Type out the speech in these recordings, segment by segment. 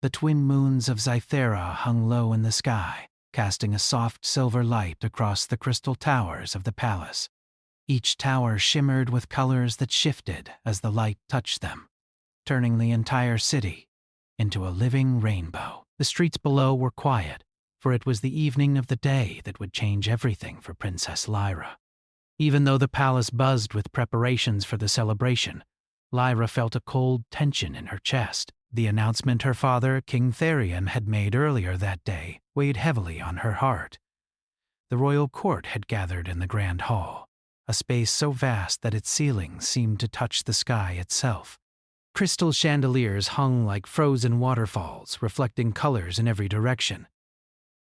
The twin moons of Zythera hung low in the sky, casting a soft silver light across the crystal towers of the palace. Each tower shimmered with colors that shifted as the light touched them, turning the entire city into a living rainbow. The streets below were quiet, for it was the evening of the day that would change everything for Princess Lyra. Even though the palace buzzed with preparations for the celebration, Lyra felt a cold tension in her chest. The announcement her father, King Therion, had made earlier that day weighed heavily on her heart. The royal court had gathered in the grand hall, a space so vast that its ceiling seemed to touch the sky itself. Crystal chandeliers hung like frozen waterfalls, reflecting colors in every direction.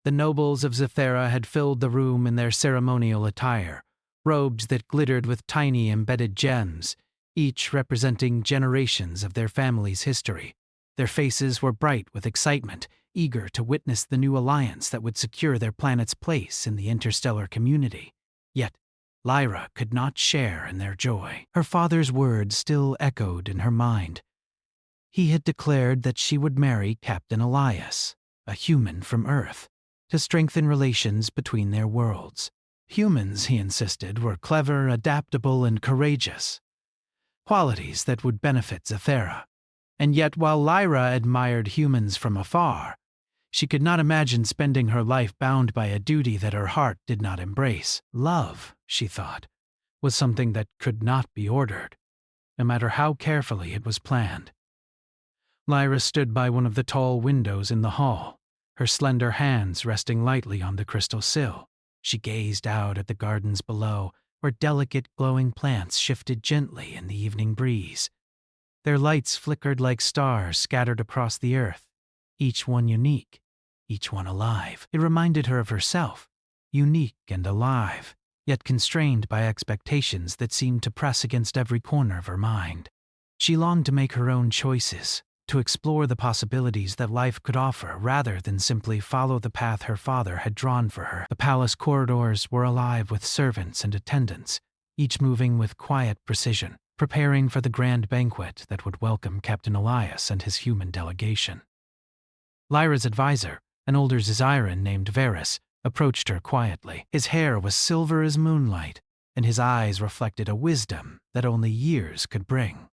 The nobles of Zythera had filled the room in their ceremonial attire, robes that glittered with tiny embedded gems, each representing generations of their family's history. Their faces were bright with excitement, eager to witness the new alliance that would secure their planet's place in the interstellar community. Yet, Lyra could not share in their joy. Her father's words still echoed in her mind. He had declared that she would marry Captain Elias, a human from Earth, to strengthen relations between their worlds. Humans, he insisted, were clever, adaptable, and courageous, qualities that would benefit Zythera. And yet, while Lyra admired humans from afar, she could not imagine spending her life bound by a duty that her heart did not embrace. Love, she thought, was something that could not be ordered, no matter how carefully it was planned. Lyra stood by one of the tall windows in the hall, her slender hands resting lightly on the crystal sill. She gazed out at the gardens below, where delicate glowing plants shifted gently in the evening breeze. Their lights flickered like stars scattered across the earth, each one unique, each one alive. It reminded her of herself, unique and alive, yet constrained by expectations that seemed to press against every corner of her mind. She longed to make her own choices, to explore the possibilities that life could offer rather than simply follow the path her father had drawn for her. The palace corridors were alive with servants and attendants, each moving with quiet precision, preparing for the grand banquet that would welcome Captain Elias and his human delegation. Lyra's advisor, an older Zyziran named Varys, approached her quietly. His hair was silver as moonlight, and his eyes reflected a wisdom that only years could bring.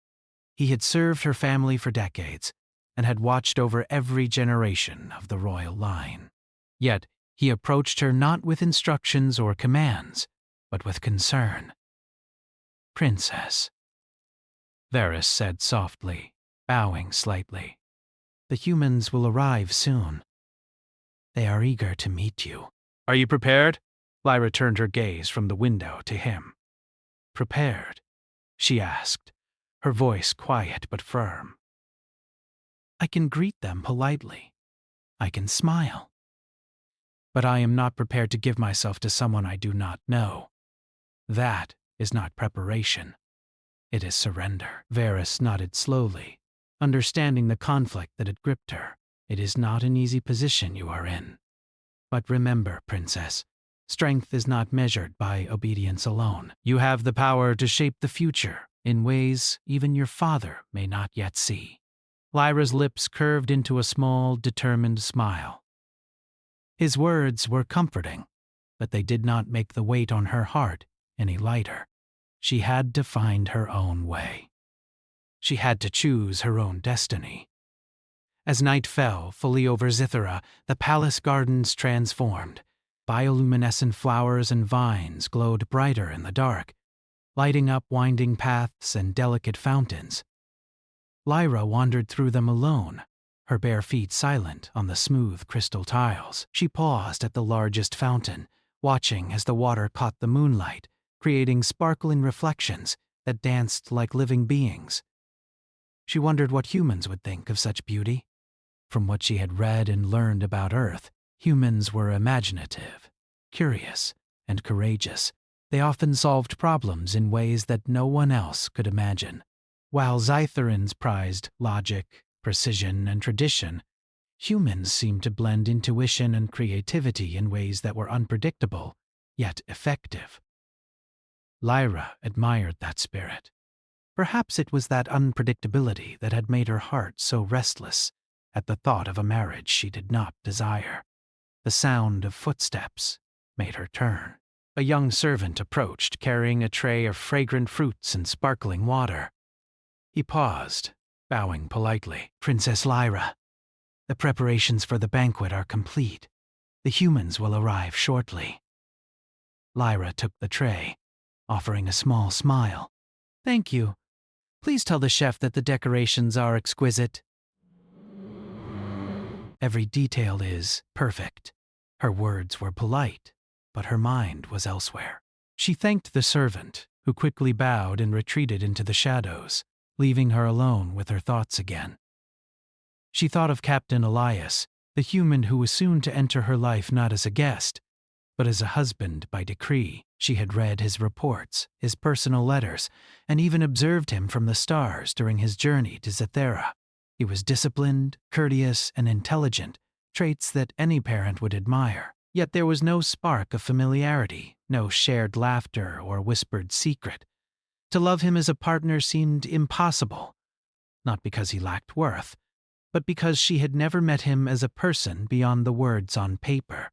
He had served her family for decades and had watched over every generation of the royal line. Yet he approached her not with instructions or commands, but with concern. "Princess," Varys said softly, bowing slightly, "the humans will arrive soon. They are eager to meet you." "Are you prepared?" Lyra turned her gaze from the window to him. "Prepared?" she asked, her voice quiet but firm. "I can greet them politely. I can smile. But I am not prepared to give myself to someone I do not know. That is not preparation. It is surrender." Varys nodded slowly, understanding the conflict that had gripped her. "It is not an easy position you are in. But remember, Princess, strength is not measured by obedience alone. You have the power to shape the future in ways even your father may not yet see." Lyra's lips curved into a small, determined smile. His words were comforting, but they did not make the weight on her heart any lighter. She had to find her own way. She had to choose her own destiny. As night fell fully over Zythera, the palace gardens transformed. Bioluminescent flowers and vines glowed brighter in the dark, lighting up winding paths and delicate fountains. Lyra wandered through them alone, her bare feet silent on the smooth crystal tiles. She paused at the largest fountain, watching as the water caught the moonlight, creating sparkling reflections that danced like living beings. She wondered what humans would think of such beauty. From what she had read and learned about Earth, humans were imaginative, curious, and courageous. They often solved problems in ways that no one else could imagine. While Zytherans prized logic, precision, and tradition, humans seemed to blend intuition and creativity in ways that were unpredictable, yet effective. Lyra admired that spirit. Perhaps it was that unpredictability that had made her heart so restless. at the thought of a marriage she did not desire. The sound of footsteps made her turn. A young servant approached, carrying a tray of fragrant fruits and sparkling water. He paused, bowing politely. "Princess Lyra, the preparations for the banquet are complete. The humans will arrive shortly." Lyra took the tray, offering a small smile. "Thank you. Please tell the chef that the decorations are exquisite." "Every detail is perfect." Her words were polite, but her mind was elsewhere. She thanked the servant, who quickly bowed and retreated into the shadows, leaving her alone with her thoughts again. She thought of Captain Elias, the human who was soon to enter her life not as a guest, but as a husband by decree. She had read his reports, his personal letters, and even observed him from the stars during his journey to Zethera. He was disciplined, courteous, and intelligent, traits that any parent would admire. Yet there was no spark of familiarity, no shared laughter or whispered secret. To love him as a partner seemed impossible, not because he lacked worth, but because she had never met him as a person beyond the words on paper.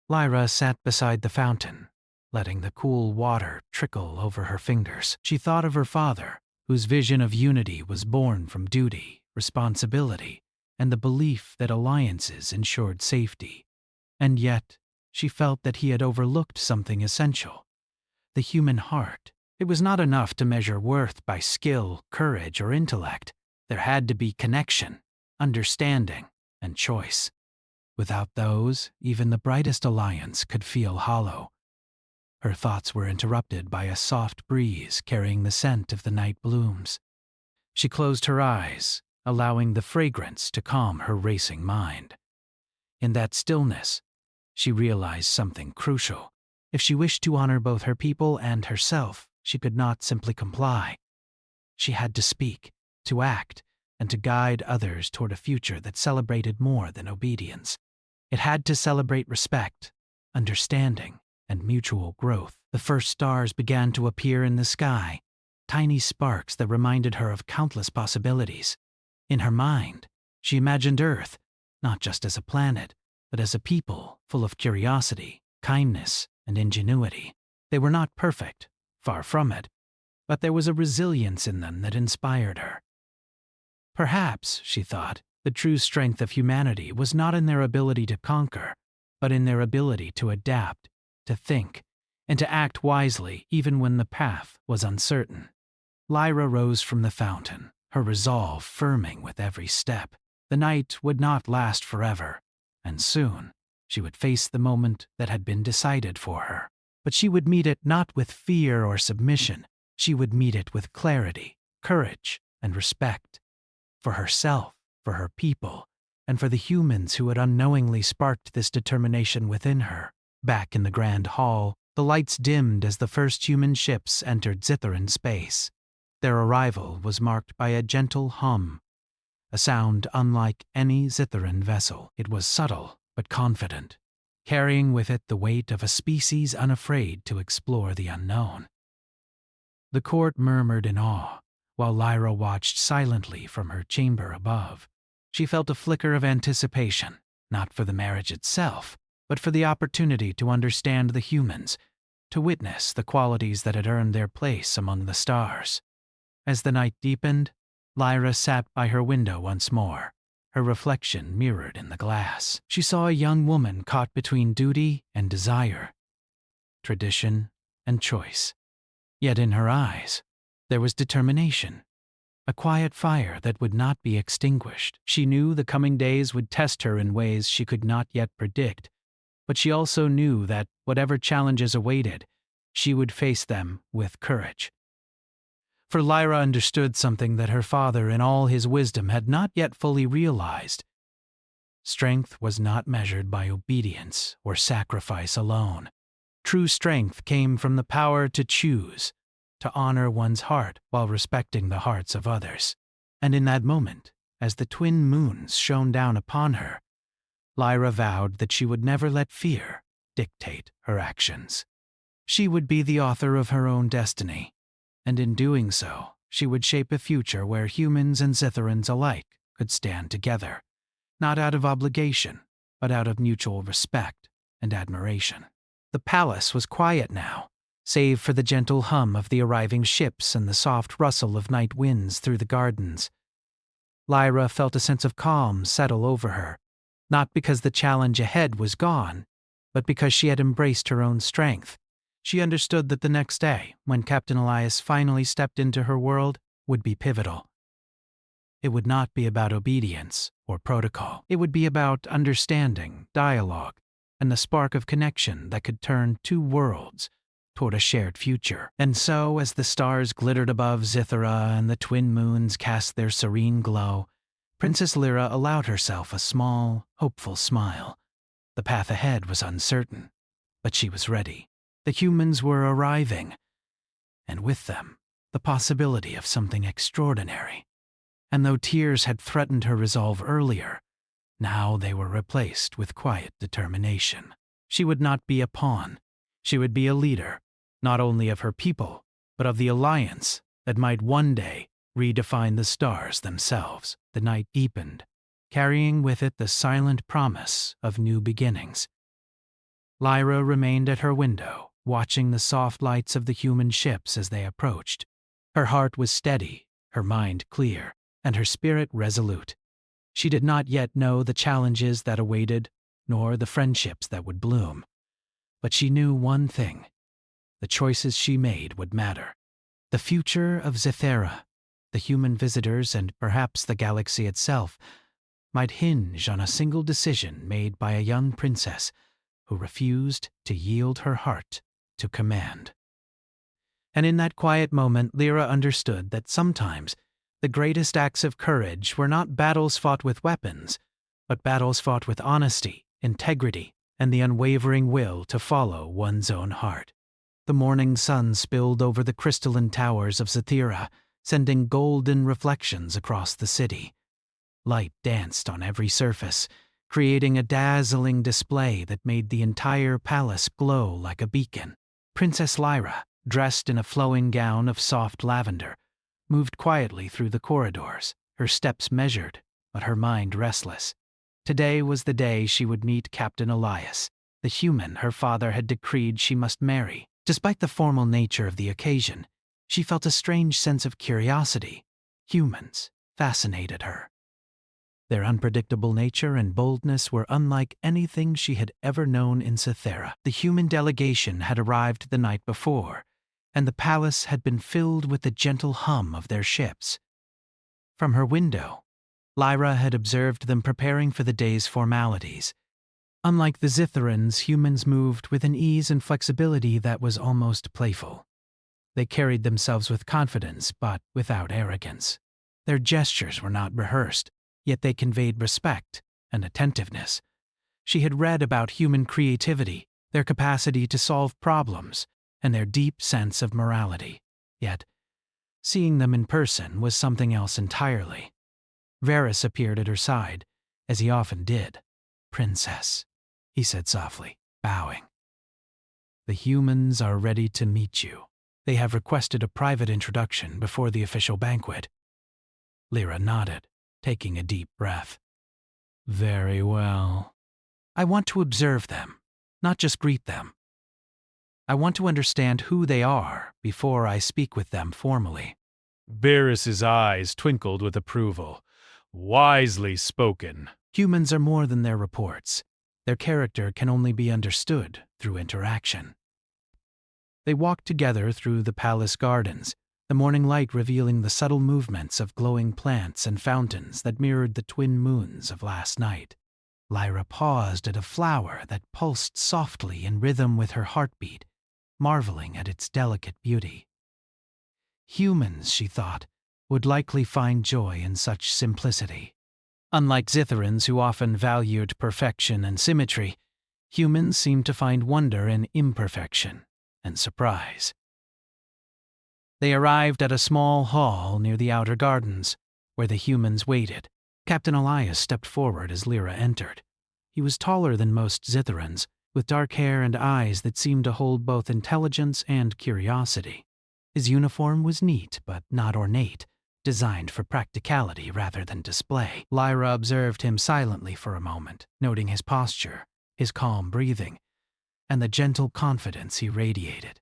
Lyra sat beside the fountain, letting the cool water trickle over her fingers. She thought of her father, whose vision of unity was born from duty, responsibility, and the belief that alliances ensured safety. And yet, she felt that he had overlooked something essential: the human heart. It was not enough to measure worth by skill, courage, or intellect. There had to be connection, understanding, and choice. Without those, even the brightest alliance could feel hollow. Her thoughts were interrupted by a soft breeze carrying the scent of the night blooms. She closed her eyes, allowing the fragrance to calm her racing mind. In that stillness, she realized something crucial. If she wished to honor both her people and herself, she could not simply comply. She had to speak, to act, and to guide others toward a future that celebrated more than obedience. It had to celebrate respect, understanding, and mutual growth. The first stars began to appear in the sky, tiny sparks that reminded her of countless possibilities. In her mind, she imagined Earth, not just as a planet, but as a people full of curiosity, kindness, and ingenuity. They were not perfect, far from it, but there was a resilience in them that inspired her. Perhaps, she thought, the true strength of humanity was not in their ability to conquer, but in their ability to adapt, to think, and to act wisely even when the path was uncertain. Lyra rose from the fountain, her resolve firming with every step. The night would not last forever, and soon she would face the moment that had been decided for her. But she would meet it not with fear or submission. She would meet it with clarity, courage, and respect. For herself, for her people, and for the humans who had unknowingly sparked this determination within her. Back in the grand hall, the lights dimmed as the first human ships entered Zitharan space. Their arrival was marked by a gentle hum, a sound unlike any Zitharan vessel. It was subtle but confident, carrying with it the weight of a species unafraid to explore the unknown. The court murmured in awe, while Lyra watched silently from her chamber above. She felt a flicker of anticipation, not for the marriage itself, but for the opportunity to understand the humans, to witness the qualities that had earned their place among the stars. As the night deepened, Lyra sat by her window once more, her reflection mirrored in the glass. She saw a young woman caught between duty and desire, tradition and choice. Yet in her eyes, there was determination, a quiet fire that would not be extinguished. She knew the coming days would test her in ways she could not yet predict, but she also knew that whatever challenges awaited, she would face them with courage. For Lyra understood something that her father in all his wisdom had not yet fully realized. Strength was not measured by obedience or sacrifice alone. True strength came from the power to choose, to honor one's heart while respecting the hearts of others. And in that moment, as the twin moons shone down upon her, Lyra vowed that she would never let fear dictate her actions. She would be the author of her own destiny, and in doing so, she would shape a future where humans and Zitharans alike could stand together, not out of obligation, but out of mutual respect and admiration. The palace was quiet now, save for the gentle hum of the arriving ships and the soft rustle of night winds through the gardens. Lyra felt a sense of calm settle over her, not because the challenge ahead was gone, but because she had embraced her own strength. She understood that the next day, when Captain Elias finally stepped into her world, would be pivotal. It would not be about obedience or protocol. It would be about understanding, dialogue, and the spark of connection that could turn two worlds toward a shared future. And so, as the stars glittered above Zithara and the twin moons cast their serene glow, Princess Lyra allowed herself a small, hopeful smile. The path ahead was uncertain, but she was ready. The humans were arriving, and with them, the possibility of something extraordinary. And though tears had threatened her resolve earlier, now they were replaced with quiet determination. She would not be a pawn. She would be a leader, not only of her people, but of the alliance that might one day redefine the stars themselves. The night deepened, carrying with it the silent promise of new beginnings. Lyra remained at her window, watching the soft lights of the human ships as they approached. Her heart was steady, her mind clear, and her spirit resolute. She did not yet know the challenges that awaited, nor the friendships that would bloom. But she knew one thing: the choices she made would matter. The future of Zithara, the human visitors, and perhaps the galaxy itself, might hinge on a single decision made by a young princess who refused to yield her heart to command. And in that quiet moment, Lyra understood that sometimes the greatest acts of courage were not battles fought with weapons, but battles fought with honesty, integrity, and the unwavering will to follow one's own heart. The morning sun spilled over the crystalline towers of Zithara, sending golden reflections across the city. Light danced on every surface, creating a dazzling display that made the entire palace glow like a beacon. Princess Lyra, dressed in a flowing gown of soft lavender, moved quietly through the corridors, her steps measured, but her mind restless. Today was the day she would meet Captain Elias, the human her father had decreed she must marry. Despite the formal nature of the occasion, she felt a strange sense of curiosity. Humans fascinated her. Their unpredictable nature and boldness were unlike anything she had ever known in Zithara. The human delegation had arrived the night before, and the palace had been filled with the gentle hum of their ships. From her window, Lyra had observed them preparing for the day's formalities. Unlike the Zitharans, humans moved with an ease and flexibility that was almost playful. They carried themselves with confidence, but without arrogance. Their gestures were not rehearsed, yet they conveyed respect and attentiveness. She had read about human creativity, their capacity to solve problems, and their deep sense of morality. Yet, seeing them in person was something else entirely. Varys appeared at her side, as he often did. "Princess," he said softly, bowing. "The humans are ready to meet you. They have requested a private introduction before the official banquet." Lyra nodded, taking a deep breath. "Very well. I want to observe them, not just greet them. I want to understand who they are before I speak with them formally." Varys's eyes twinkled with approval. "Wisely spoken." Humans are more than their reports. Their character can only be understood through interaction. They walked together through the palace gardens, the morning light revealing the subtle movements of glowing plants and fountains that mirrored the twin moons of last night. Lyra paused at a flower that pulsed softly in rhythm with her heartbeat, marveling at its delicate beauty. Humans, she thought, would likely find joy in such simplicity. Unlike Zitharans, who often valued perfection and symmetry, humans seemed to find wonder in imperfection and surprise. They arrived at a small hall near the outer gardens, where the humans waited. Captain Elias stepped forward as Lyra entered. He was taller than most Zitharans, with dark hair and eyes that seemed to hold both intelligence and curiosity. His uniform was neat but not ornate, designed for practicality rather than display. Lyra observed him silently for a moment, noting his posture, his calm breathing, and the gentle confidence he radiated.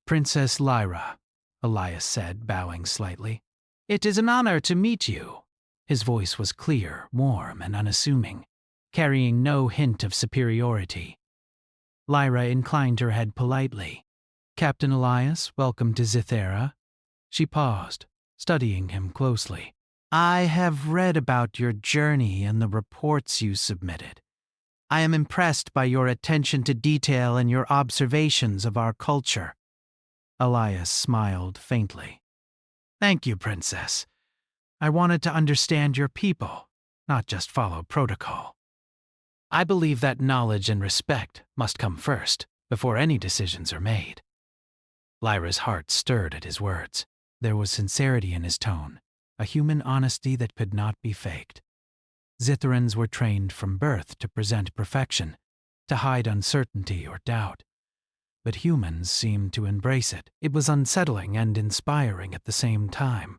"Princess Lyra," Elias said, bowing slightly. "It is an honor to meet you." His voice was clear, warm, and unassuming, carrying no hint of superiority. Lyra inclined her head politely. "Captain Elias, welcome to Zithera." She paused, studying him closely. "I have read about your journey and the reports you submitted. I am impressed by your attention to detail and your observations of our culture." Elias smiled faintly. "Thank you, Princess. I wanted to understand your people, not just follow protocol. I believe that knowledge and respect must come first, before any decisions are made." Lyra's heart stirred at his words. There was sincerity in his tone, a human honesty that could not be faked. Zitherans were trained from birth to present perfection, to hide uncertainty or doubt. But humans seemed to embrace it. It was unsettling and inspiring at the same time.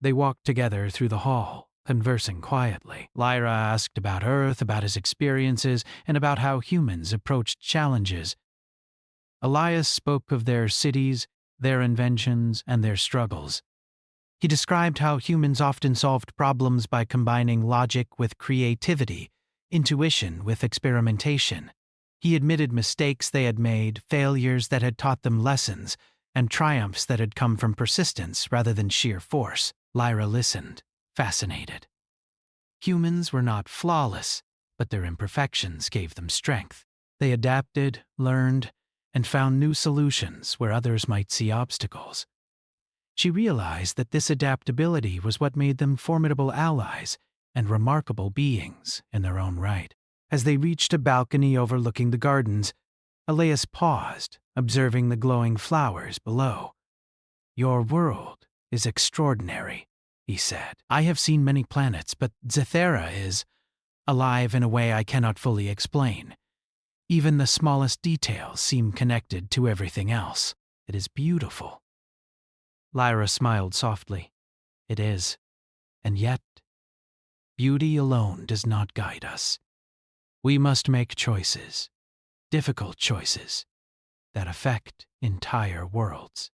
They walked together through the hall, conversing quietly. Lyra asked about Earth, about his experiences, and about how humans approached challenges. Elias spoke of their cities, their inventions, and their struggles. He described how humans often solved problems by combining logic with creativity, intuition with experimentation. He admitted mistakes they had made, failures that had taught them lessons, and triumphs that had come from persistence rather than sheer force. Lyra listened, fascinated. Humans were not flawless, but their imperfections gave them strength. They adapted, learned, and found new solutions where others might see obstacles. She realized that this adaptability was what made them formidable allies and remarkable beings in their own right. As they reached a balcony overlooking the gardens, Elias paused, observing the glowing flowers below. "Your world is extraordinary," he said. "I have seen many planets, but Zithera is alive in a way I cannot fully explain. Even the smallest details seem connected to everything else. It is beautiful." Lyra smiled softly. "It is. And yet, beauty alone does not guide us. We must make choices, difficult choices, that affect entire worlds.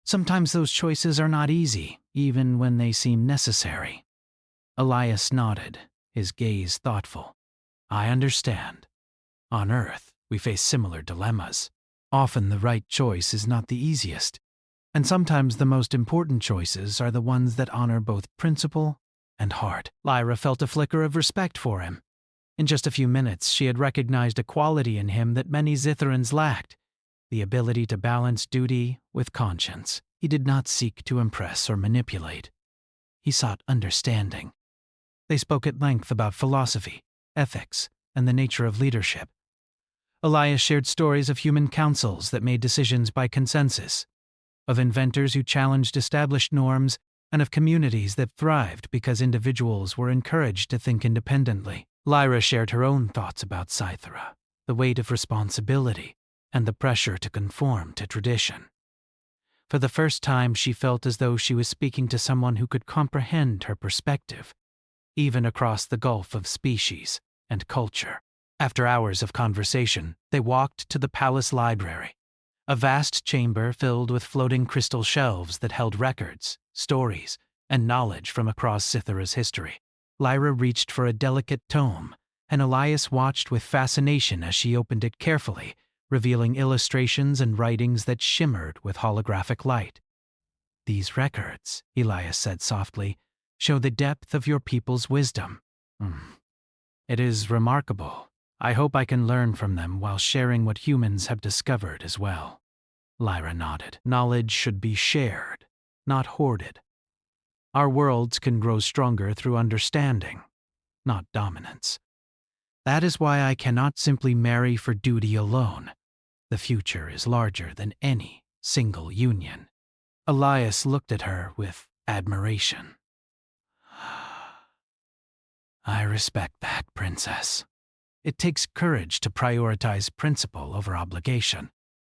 Sometimes those choices are not easy, even when they seem necessary." Elias nodded, his gaze thoughtful. "I understand. On Earth, we face similar dilemmas. Often the right choice is not the easiest, and sometimes the most important choices are the ones that honor both principle and heart." Lyra felt a flicker of respect for him. In just a few minutes, she had recognized a quality in him that many Zitherans lacked, the ability to balance duty with conscience. He did not seek to impress or manipulate. He sought understanding. They spoke at length about philosophy, ethics, and the nature of leadership. Elias shared stories of human councils that made decisions by consensus, of inventors who challenged established norms, and of communities that thrived because individuals were encouraged to think independently. Lyra shared her own thoughts about Zithera, the weight of responsibility, and the pressure to conform to tradition. For the first time, she felt as though she was speaking to someone who could comprehend her perspective, even across the gulf of species and culture. After hours of conversation, they walked to the palace library, a vast chamber filled with floating crystal shelves that held records, stories, and knowledge from across Zithera's history. Lyra reached for a delicate tome, and Elias watched with fascination as she opened it carefully, revealing illustrations and writings that shimmered with holographic light. "These records," Elias said softly, "show the depth of your people's wisdom. It is remarkable. I hope I can learn from them while sharing what humans have discovered as well." Lyra nodded. "Knowledge should be shared, not hoarded. Our worlds can grow stronger through understanding, not dominance. That is why I cannot simply marry for duty alone. The future is larger than any single union." Elias looked at her with admiration. "I respect that, Princess. It takes courage to prioritize principle over obligation.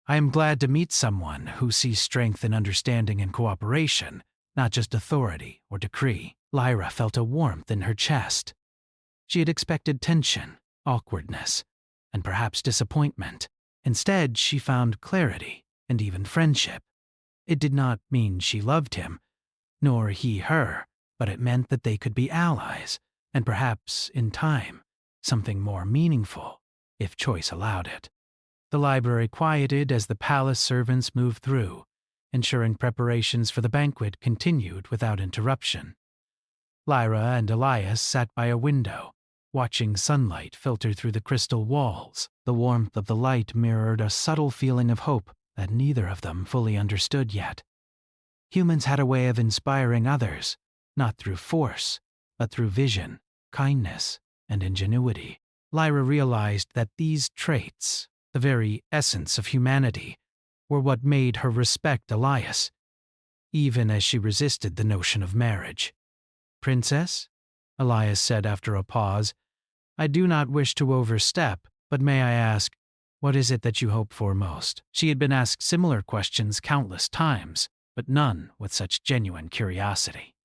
I am glad to meet someone who sees strength in understanding and cooperation, not just authority or decree. Lyra felt a warmth in her chest. She had expected tension, awkwardness, and perhaps disappointment. Instead, she found clarity and even friendship. It did not mean she loved him, nor he her, but it meant that they could be allies, and perhaps, in time, something more meaningful, if choice allowed it. The library quieted as the palace servants moved through, ensuring preparations for the banquet continued without interruption. Lyra and Elias sat by a window, watching sunlight filter through the crystal walls. The warmth of the light mirrored a subtle feeling of hope that neither of them fully understood yet. Humans had a way of inspiring others, not through force, but through vision, kindness, and ingenuity. Lyra realized that these traits, the very essence of humanity, were what made her respect Elias, even as she resisted the notion of marriage. "Princess," Elias said after a pause, "I do not wish to overstep, but may I ask, what is it that you hope for most?" She had been asked similar questions countless times, but none with such genuine curiosity.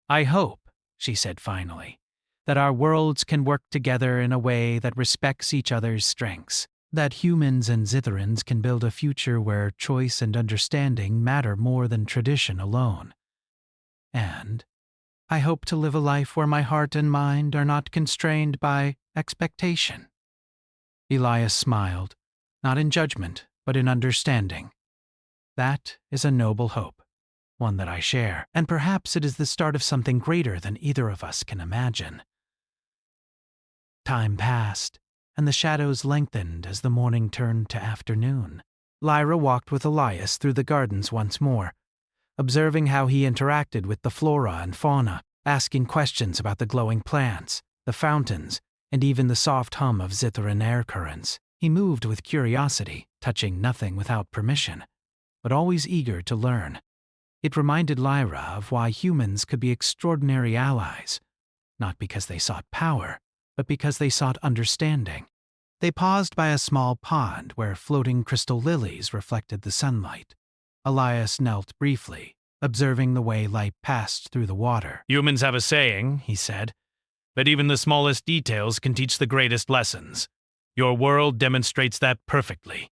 "I hope," she said finally, "that our worlds can work together in a way that respects each other's strengths, that humans and Zitherans can build a future where choice and understanding matter more than tradition alone. And I hope to live a life where my heart and mind are not constrained by expectation." Elias smiled, not in judgment, but in understanding. "That is a noble hope, one that I share, and perhaps it is the start of something greater than either of us can imagine." Time passed, and the shadows lengthened as the morning turned to afternoon. Lyra walked with Elias through the gardens once more, observing how he interacted with the flora and fauna, asking questions about the glowing plants, the fountains, and even the soft hum of Zitharan air currents. He moved with curiosity, touching nothing without permission, but always eager to learn. It reminded Lyra of why humans could be extraordinary allies, not because they sought power, but because they sought understanding. They paused by a small pond where floating crystal lilies reflected the sunlight. Elias knelt briefly, observing the way light passed through the water. "Humans have a saying," he said, "that even the smallest details can teach the greatest lessons. Your world demonstrates that perfectly."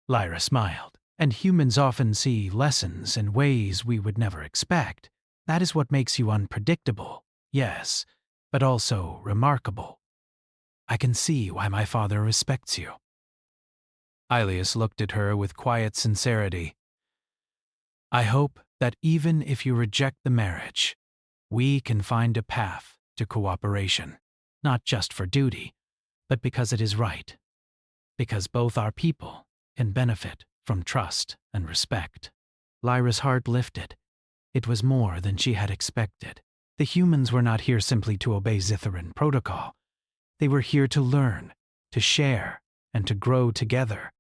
Lyra smiled. "And humans often see lessons in ways we would never expect. That is what makes you unpredictable, yes, but also remarkable. I can see why my father respects you." Elias looked at her with quiet sincerity. "I hope that even if you reject the marriage, we can find a path to cooperation, not just for duty, but because it is right, because both our people can benefit from trust and respect." Lyra's heart lifted. It was more than she had expected. The humans were not here simply to obey Zitharan protocol. They were here to learn, to share, and to grow together.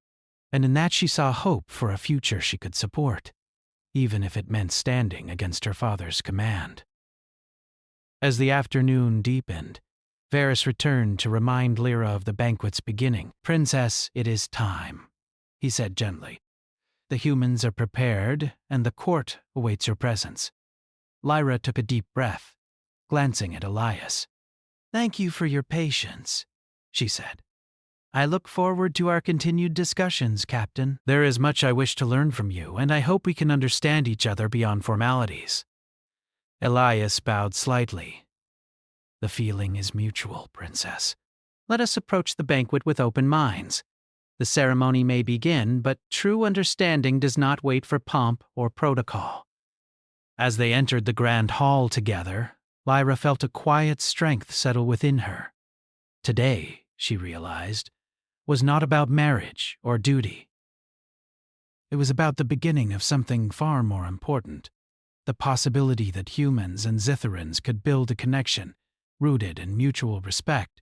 And in that she saw hope for a future she could support, even if it meant standing against her father's command. As the afternoon deepened, Varys returned to remind Lyra of the banquet's beginning. "Princess, it is time," he said gently. "The humans are prepared, and the court awaits your presence." Lyra took a deep breath, glancing at Elias. "Thank you for your patience," she said. "I look forward to our continued discussions, Captain. There is much I wish to learn from you, and I hope we can understand each other beyond formalities." Elias bowed slightly. "The feeling is mutual, Princess. Let us approach the banquet with open minds. The ceremony may begin, but true understanding does not wait for pomp or protocol." As they entered the grand hall together, Lyra felt a quiet strength settle within her. Today, she realized, was not about marriage or duty. It was about the beginning of something far more important, the possibility that humans and Zitherans could build a connection rooted in mutual respect,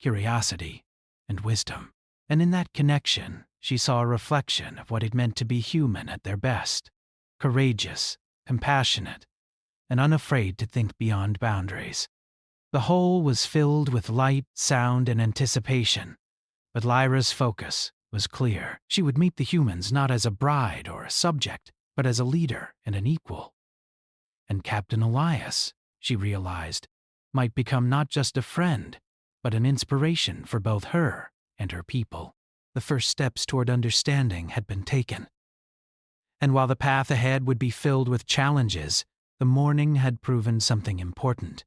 curiosity, and wisdom. And in that connection, she saw a reflection of what it meant to be human at their best, courageous, compassionate, and unafraid to think beyond boundaries. The whole was filled with light, sound, and anticipation, but Lyra's focus was clear. She would meet the humans not as a bride or a subject, but as a leader and an equal. And Captain Elias, she realized, might become not just a friend, but an inspiration for both her and her people. The first steps toward understanding had been taken. And while the path ahead would be filled with challenges, the morning had proven something important.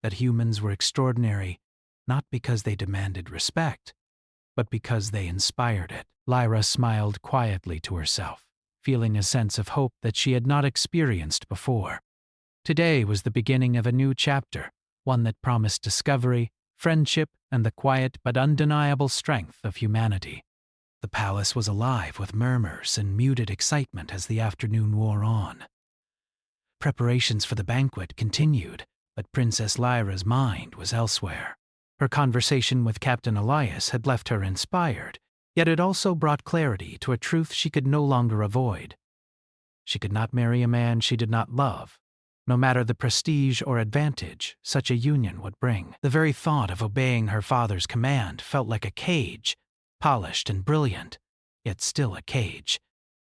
That humans were extraordinary, not because they demanded respect, but because they inspired it. Lyra smiled quietly to herself, feeling a sense of hope that she had not experienced before. Today was the beginning of a new chapter, one that promised discovery, friendship, and the quiet but undeniable strength of humanity. The palace was alive with murmurs and muted excitement as the afternoon wore on. Preparations for the banquet continued, but Princess Lyra's mind was elsewhere. Her conversation with Captain Elias had left her inspired, yet it also brought clarity to a truth she could no longer avoid. She could not marry a man she did not love, no matter the prestige or advantage such a union would bring. The very thought of obeying her father's command felt like a cage, polished and brilliant, yet still a cage.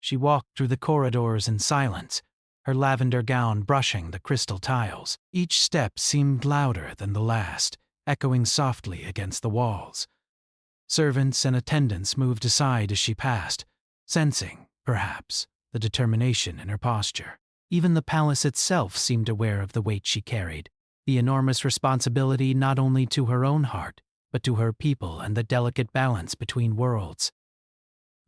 She walked through the corridors in silence, her lavender gown brushing the crystal tiles. Each step seemed louder than the last, echoing softly against the walls. Servants and attendants moved aside as she passed, sensing, perhaps, the determination in her posture. Even the palace itself seemed aware of the weight she carried, the enormous responsibility not only to her own heart, but to her people and the delicate balance between worlds.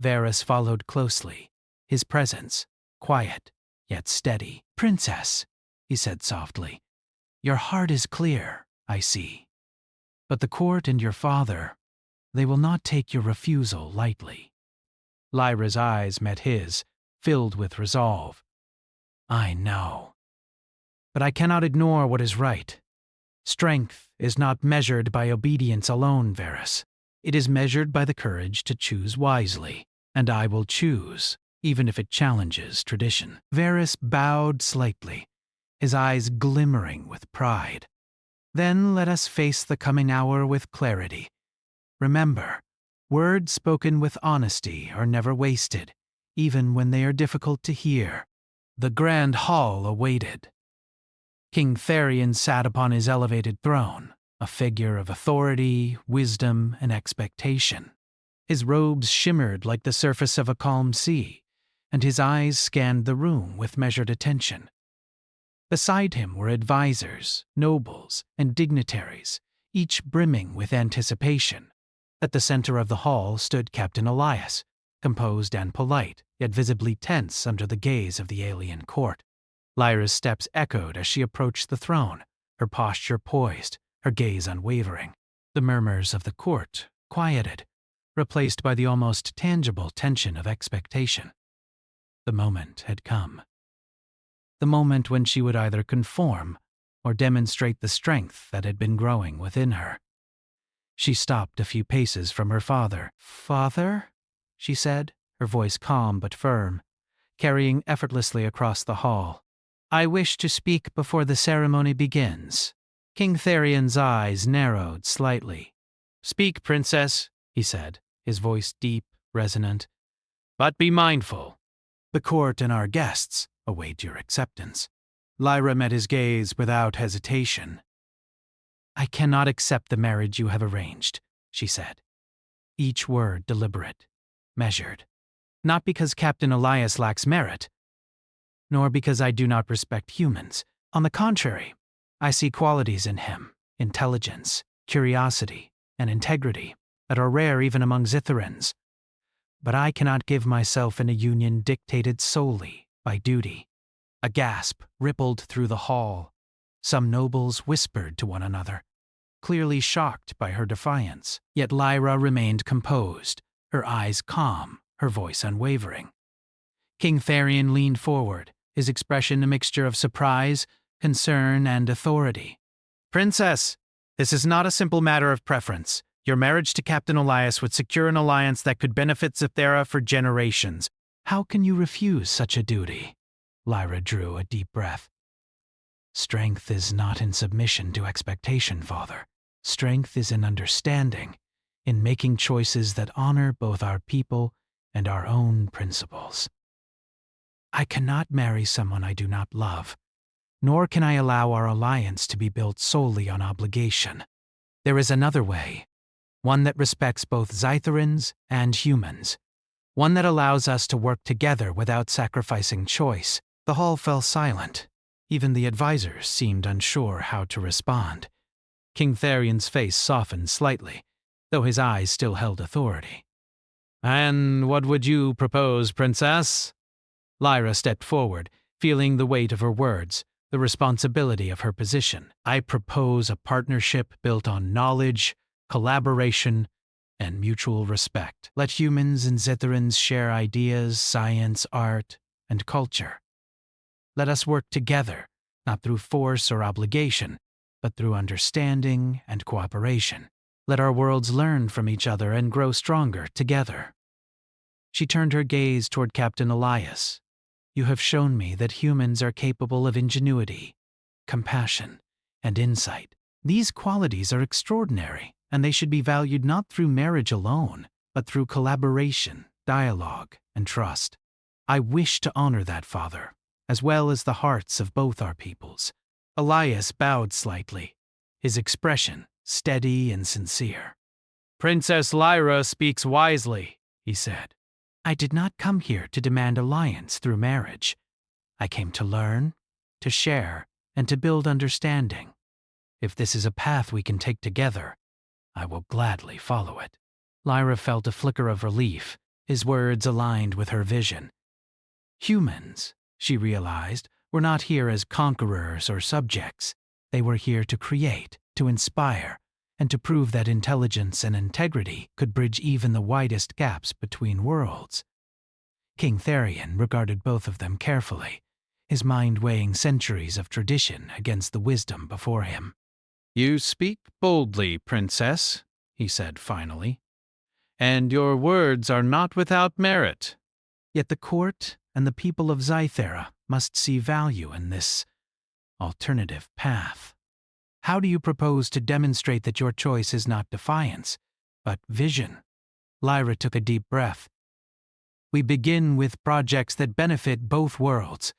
Varys followed closely, his presence quiet yet steady. "Princess," he said softly, "your heart is clear, I see. But the court and your father, they will not take your refusal lightly." Lyra's eyes met his, filled with resolve. "I know. But I cannot ignore what is right. Strength is not measured by obedience alone, Varys. It is measured by the courage to choose wisely, and I will choose, even if it challenges tradition." Varys bowed slightly, his eyes glimmering with pride. "Then let us face the coming hour with clarity. Remember, words spoken with honesty are never wasted, even when they are difficult to hear." The grand hall awaited. King Tharion sat upon his elevated throne, a figure of authority, wisdom, and expectation. His robes shimmered like the surface of a calm sea, and his eyes scanned the room with measured attention. Beside him were advisors, nobles, and dignitaries, each brimming with anticipation. At the center of the hall stood Captain Elias, composed and polite, yet visibly tense under the gaze of the alien court. Lyra's steps echoed as she approached the throne, her posture poised, her gaze unwavering. The murmurs of the court quieted, replaced by the almost tangible tension of expectation. The moment had come. The moment when she would either conform or demonstrate the strength that had been growing within her. She stopped a few paces from her father. "Father?" she said, her voice calm but firm, carrying effortlessly across the hall. "I wish to speak before the ceremony begins." King Tharion's eyes narrowed slightly. "Speak, princess," he said, his voice deep, resonant. "But be mindful. The court and our guests await your acceptance." Lyra met his gaze without hesitation. "I cannot accept the marriage you have arranged," she said, each word deliberate, measured. "Not because Captain Elias lacks merit, nor because I do not respect humans. On the contrary, I see qualities in him, intelligence, curiosity, and integrity, that are rare even among Zitherans. But I cannot give myself in a union dictated solely by duty." A gasp rippled through the hall. Some nobles whispered to one another, clearly shocked by her defiance. Yet Lyra remained composed, her eyes calm, her voice unwavering. King Tharion leaned forward, his expression a mixture of surprise, concern, and authority. "Princess, this is not a simple matter of preference. Your marriage to Captain Elias would secure an alliance that could benefit Zithera for generations." "How can you refuse such a duty?" Lyra drew a deep breath. "Strength is not in submission to expectation, Father. Strength is in understanding, in making choices that honor both our people and our own principles. I cannot marry someone I do not love, Nor can I allow our alliance to be built solely on obligation. There is another way, one that respects both Zytherans and humans, one that allows us to work together without sacrificing choice. The hall fell silent. Even the advisors seemed unsure how to respond. King Tharion's face softened slightly, though his eyes still held authority. And what would you propose, Princess? Lyra stepped forward, feeling the weight of her words, the responsibility of her position. I propose a partnership built on knowledge, collaboration, and mutual respect. Let humans and Zytherans share ideas, science, art, and culture. Let us work together, not through force or obligation, but through understanding and cooperation. Let our worlds learn from each other and grow stronger together. She turned her gaze toward Captain Elias. You have shown me that humans are capable of ingenuity, compassion, and insight. These qualities are extraordinary, and they should be valued not through marriage alone, but through collaboration, dialogue, and trust. I wish to honor that, Father, as well as the hearts of both our peoples. Elias bowed slightly, his expression steady and sincere. Princess Lyra speaks wisely, he said. I did not come here to demand alliance through marriage. I came to learn, to share, and to build understanding. If this is a path we can take together, I will gladly follow it. Lyra felt a flicker of relief, his words aligned with her vision. Humans, she realized, were not here as conquerors or subjects. They were here to create, to inspire, and to prove that intelligence and integrity could bridge even the widest gaps between worlds. King Tharion regarded both of them carefully, his mind weighing centuries of tradition against the wisdom before him. You speak boldly, Princess, he said finally, and your words are not without merit. Yet the court and the people of Zythera must see value in this alternative path. How do you propose to demonstrate that your choice is not defiance, but vision? Lyra took a deep breath. We begin with projects that benefit both worlds.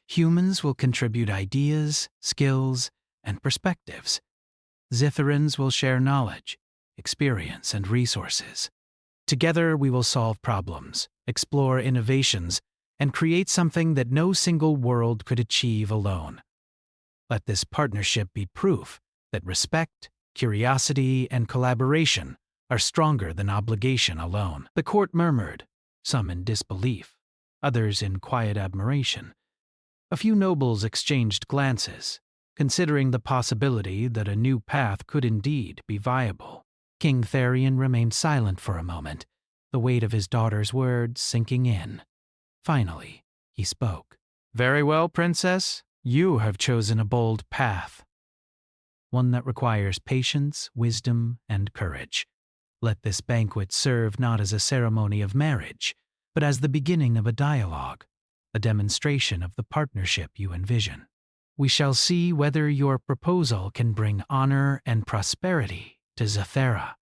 Humans will contribute ideas, skills, and perspectives. Zytherans will share knowledge, experience, and resources. Together we will solve problems, explore innovations, and create something that no single world could achieve alone. Let this partnership be proof that respect, curiosity, and collaboration are stronger than obligation alone. The court murmured, some in disbelief, others in quiet admiration. A few nobles exchanged glances, considering the possibility that a new path could indeed be viable. King Tharion remained silent for a moment, the weight of his daughter's words sinking in. Finally, he spoke. Very well, Princess. You have chosen a bold path. One that requires patience, wisdom, and courage. Let this banquet serve not as a ceremony of marriage, but as the beginning of a dialogue, a demonstration of the partnership you envision. We shall see whether your proposal can bring honor and prosperity to Zythera.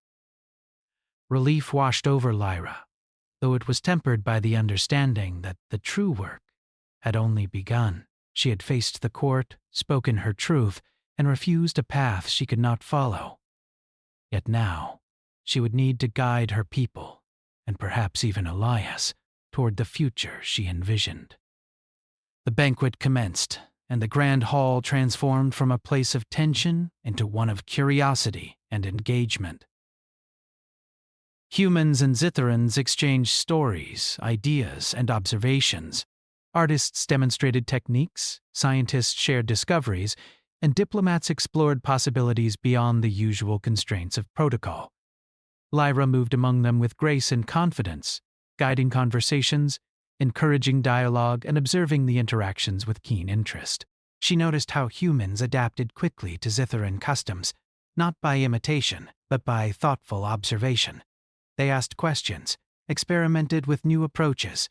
Relief washed over Lyra, though it was tempered by the understanding that the true work had only begun. She had faced the court, spoken her truth, and refused a path she could not follow. Yet now, she would need to guide her people, and perhaps even Elias, toward the future she envisioned. The banquet commenced, and the grand hall transformed from a place of tension into one of curiosity and engagement. Humans and Zytherans exchanged stories, ideas, and observations. Artists demonstrated techniques, scientists shared discoveries, and diplomats explored possibilities beyond the usual constraints of protocol. Lyra moved among them with grace and confidence, guiding conversations, encouraging dialogue, and observing the interactions with keen interest. She noticed how humans adapted quickly to Zytheran customs, not by imitation, but by thoughtful observation. They asked questions, experimented with new approaches,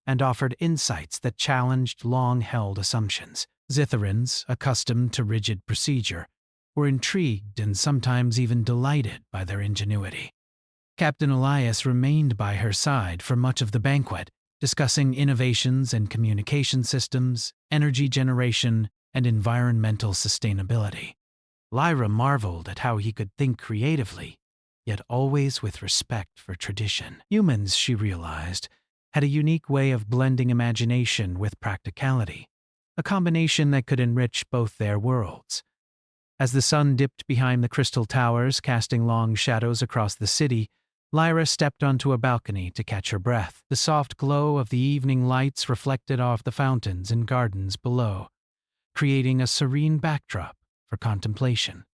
and offered insights that challenged long-held assumptions. Zytherans, accustomed to rigid procedure, were intrigued and sometimes even delighted by their ingenuity. Captain Elias remained by her side for much of the banquet, discussing innovations in communication systems, energy generation, and environmental sustainability. Lyra marveled at how he could think creatively, yet always with respect for tradition. Humans, she realized, had a unique way of blending imagination with practicality, a combination that could enrich both their worlds. As the sun dipped behind the crystal towers, casting long shadows across the city, Lyra stepped onto a balcony to catch her breath. The soft glow of the evening lights reflected off the fountains and gardens below, creating a serene backdrop for contemplation.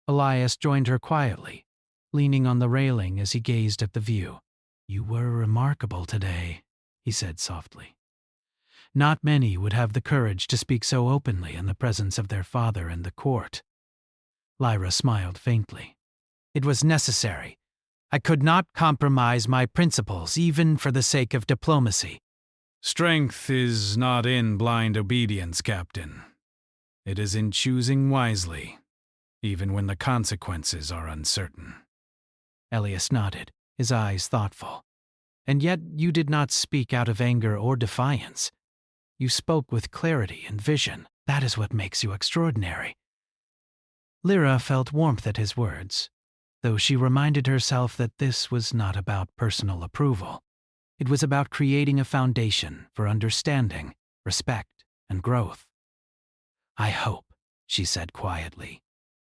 Elias joined her quietly, leaning on the railing as he gazed at the view. "You were remarkable today," he said softly. Not many would have the courage to speak so openly in the presence of their father and the court. Lyra smiled faintly. "It was necessary. I could not compromise my principles even for the sake of diplomacy." Strength is not in blind obedience, Captain. It is in choosing wisely, even when the consequences are uncertain. Elias nodded, his eyes thoughtful. "And yet you did not speak out of anger or defiance. You spoke with clarity and vision. That is what makes you extraordinary." Lyra felt warmth at his words, though she reminded herself that this was not about personal approval. It was about creating a foundation for understanding, respect, and growth. "I hope," she said quietly,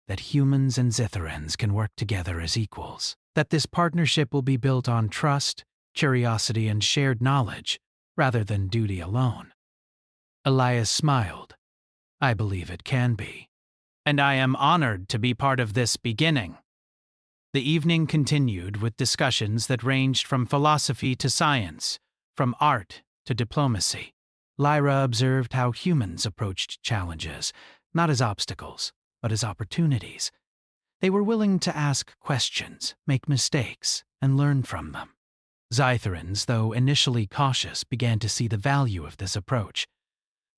"that humans and Zitherans can work together as equals, that this partnership will be built on trust, curiosity, and shared knowledge, rather than duty alone." Elias smiled. "I believe it can be. And I am honored to be part of this beginning." The evening continued with discussions that ranged from philosophy to science, from art to diplomacy. Lyra observed how humans approached challenges, not as obstacles, but as opportunities. They were willing to ask questions, make mistakes, and learn from them. Zytherans, though initially cautious, began to see the value of this approach.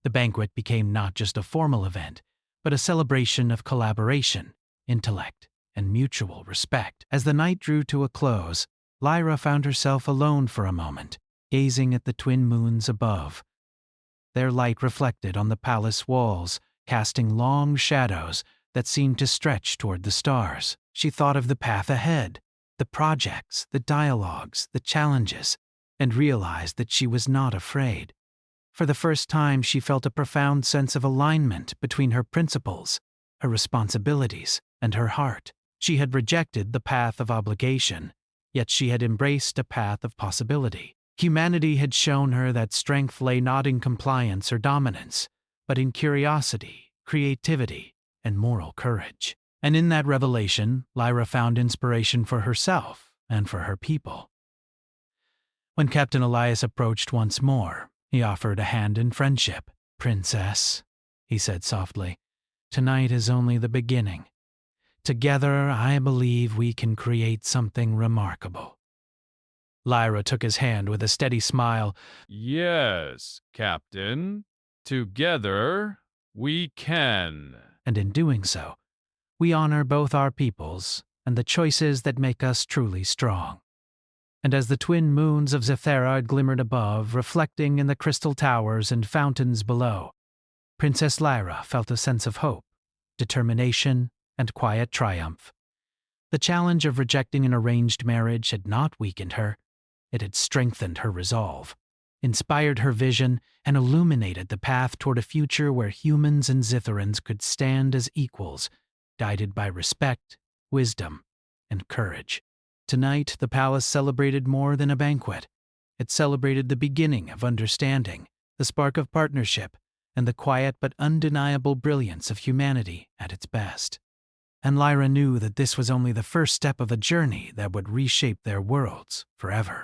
The banquet became not just a formal event, but a celebration of collaboration, intellect, and mutual respect. As the night drew to a close, Lyra found herself alone for a moment, gazing at the twin moons above. Their light reflected on the palace walls, casting long shadows that seemed to stretch toward the stars. She thought of the path ahead, the projects, the dialogues, the challenges, and realized that she was not afraid. For the first time, she felt a profound sense of alignment between her principles, her responsibilities, and her heart. She had rejected the path of obligation, yet she had embraced a path of possibility. Humanity had shown her that strength lay not in compliance or dominance, but in curiosity, creativity, and moral courage. And in that revelation, Lyra found inspiration for herself and for her people. When Captain Elias approached once more, he offered a hand in friendship. "Princess," he said softly, "tonight is only the beginning. Together, I believe we can create something remarkable." Lyra took his hand with a steady smile. "Yes, Captain. Together, we can." And in doing so, we honor both our peoples and the choices that make us truly strong. And as the twin moons of Zithera glimmered above, reflecting in the crystal towers and fountains below, Princess Lyra felt a sense of hope, determination, and quiet triumph. The challenge of rejecting an arranged marriage had not weakened her. It had strengthened her resolve, inspired her vision, and illuminated the path toward a future where humans and Zitherans could stand as equals, guided by respect, wisdom, and courage. Tonight, the palace celebrated more than a banquet. It celebrated the beginning of understanding, the spark of partnership, and the quiet but undeniable brilliance of humanity at its best. And Lyra knew that this was only the first step of a journey that would reshape their worlds forever.